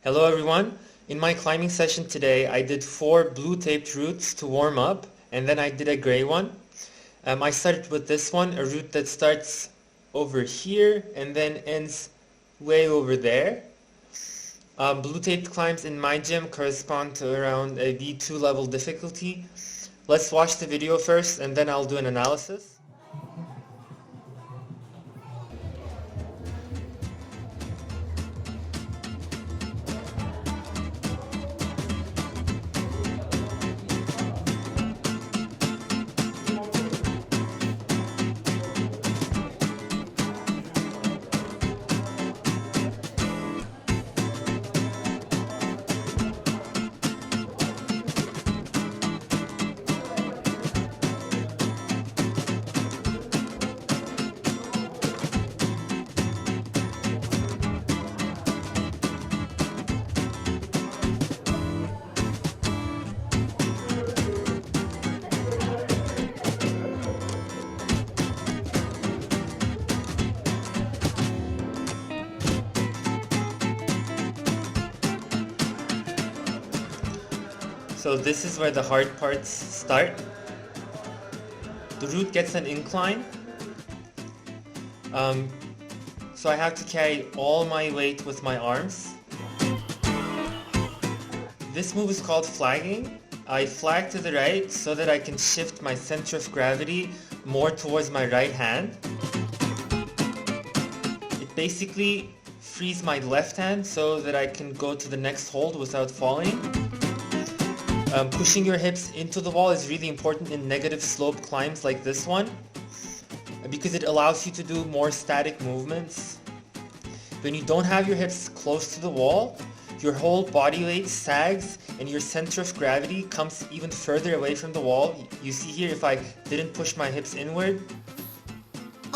Hello everyone. In my climbing session today I did 4 blue taped routes to warm up, and then I did a gray one. I started with this one, a route that starts over here and then ends way over there. Blue taped climbs in my gym correspond to around a V2 level difficulty. Let's watch the video first and then I'll do an analysis. So this is where the hard parts start. The route gets an incline. So I have to carry all my weight with my arms. This move is called flagging. I flag to the right so that I can shift my center of gravity more towards my right hand. It basically frees my left hand so that I can go to the next hold without falling. Pushing your hips into the wall is really important in negative slope climbs like this one because it allows you to do more static movements. When you don't have your hips close to the wall, your whole body weight sags and your center of gravity comes even further away from the wall. You see here, if I didn't push my hips inward,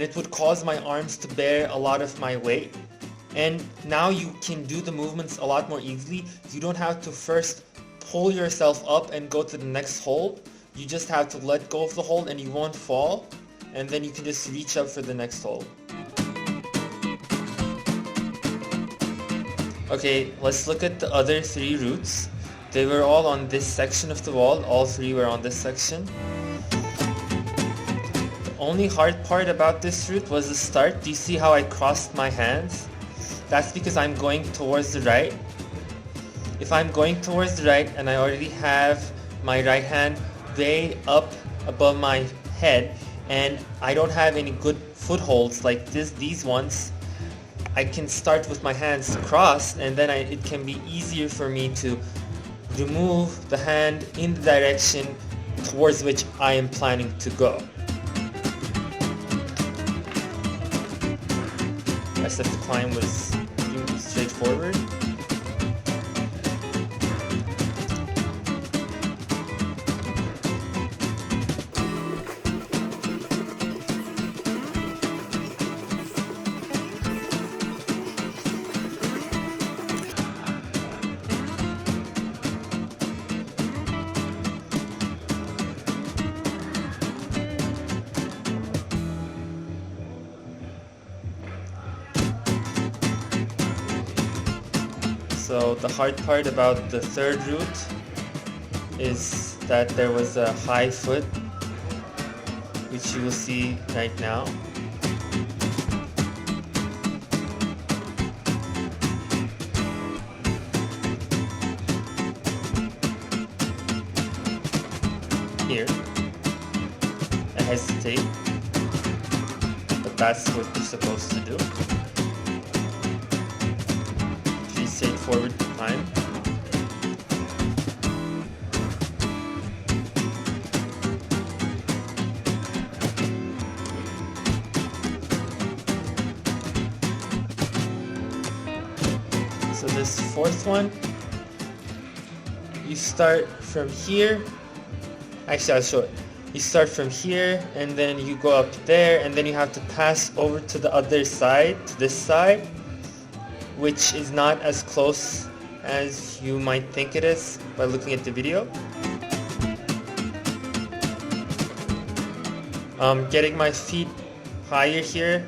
it would cause my arms to bear a lot of my weight. And now you can do the movements a lot more easily. You don't have to first pull yourself up and go to the next hold. You just have to let go of the hold and you won't fall, and then you can just reach up for the next hold. Okay, let's look at the other 3 routes. They were all on this section of the wall. All 3 were on this section. The only hard part about this route was the start. Do you see how I crossed my hands? That's because I'm going towards the right. If I'm going towards the right and I already have my right hand way up above my head and I don't have any good footholds like these ones, I can start with my hands crossed, and then it can be easier for me to remove the hand in the direction towards which I am planning to go. The rest of the climb was pretty straightforward. So the hard part about the third route is that there was a high foot, which you will see right now. Here, I hesitate, but that's what you're supposed to do. Straightforward climb. So this fourth one, you start from here. Actually, I'll show it. You start from here and then you go up there, and then you have to pass over to the other side, to this side, which is not as close as you might think it is by looking at the video. Getting my feet higher here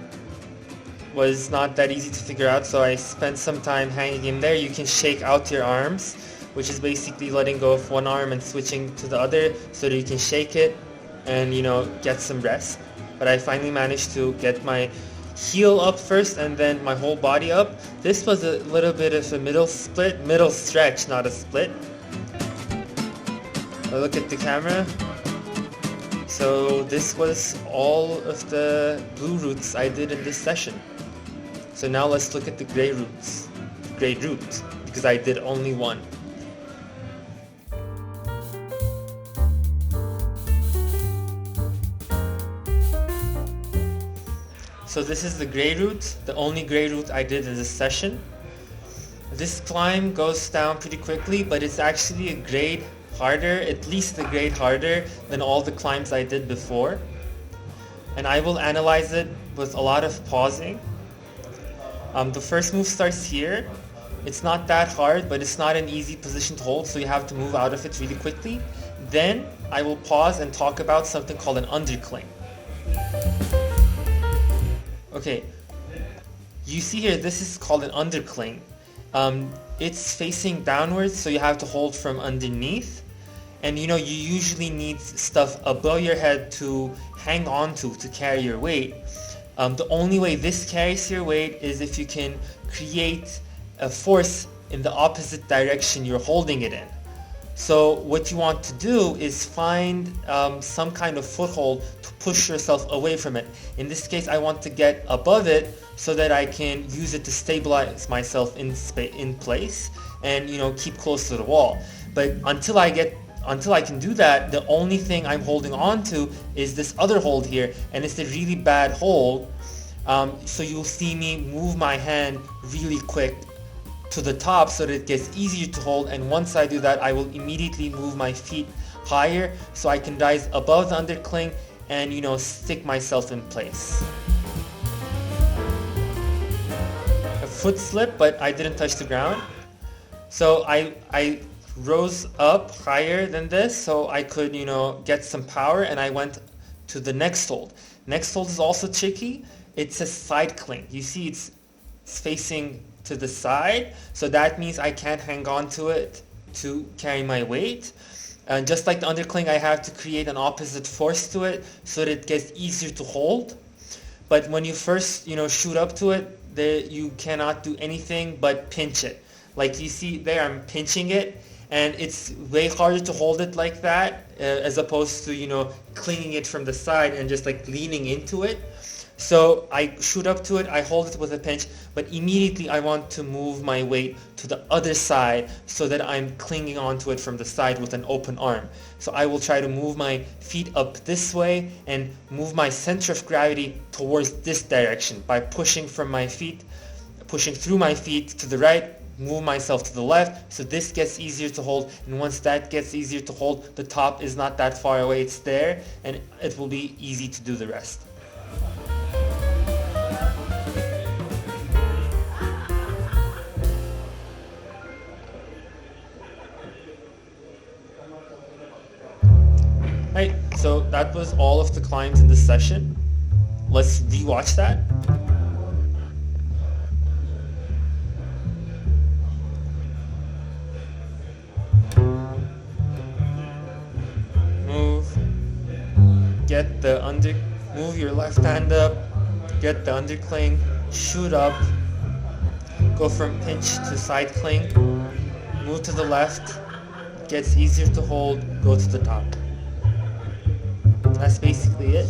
was not that easy to figure out, so I spent some time hanging in there. You can shake out your arms, which is basically letting go of one arm and switching to the other so that you can shake it and, you know, get some rest. But I finally managed to get my heel up first and then my whole body up. This was a little bit of a middle stretch, not a split. I look at the camera. So this was all of the blue roots I did in this session. So now let's look at the gray roots. Gray root, because I did only one. So this is the gray root, the only gray root I did in this session. This climb goes down pretty quickly, but it's actually a grade harder, at least a grade harder than all the climbs I did before. And I will analyze it with a lot of pausing. The first move starts here. It's not that hard, but it's not an easy position to hold, so you have to move out of it really quickly. Then I will pause and talk about something called an undercling. Okay, you see here, this is called an undercling. It's facing downwards, so you have to hold from underneath. And you know, you usually need stuff above your head to hang on to carry your weight. The only way this carries your weight is if you can create a force in the opposite direction you're holding it in. So what you want to do is find some kind of foothold to push yourself away from it. In this case, I want to get above it so that I can use it to stabilize myself in place and, you know, keep close to the wall. But until I can do that, the only thing I'm holding on to is this other hold here, and it's a really bad hold. So you'll see me move my hand really quick to the top so that it gets easier to hold, and once I do that, I will immediately move my feet higher so I can rise above the undercling and, you know, stick myself in place. A foot slip, but I didn't touch the ground. So I rose up higher than this so I could, you know, get some power, and I went to the next hold. Next hold is also tricky. It's a side cling. You see it's facing to the side, so that means I can't hang on to it to carry my weight. And just like the undercling, I have to create an opposite force to it so that it gets easier to hold. But when you first, you know, shoot up to it, you cannot do anything but pinch it. Like you see there, I'm pinching it, and it's way harder to hold it like that as opposed to, you know, clinging it from the side and just like leaning into it. So I shoot up to it, I hold it with a pinch, but immediately I want to move my weight to the other side so that I'm clinging onto it from the side with an open arm. So I will try to move my feet up this way and move my center of gravity towards this direction by pushing through my feet to the right, move myself to the left, so this gets easier to hold, and once that gets easier to hold, the top is not that far away, it's there, and it will be easy to do the rest. Right, so that was all of the climbs in this session. Let's rewatch that. Move your left hand up, get the undercling, shoot up, go from pinch to side cling, move to the left, gets easier to hold, go to the top. That's basically it.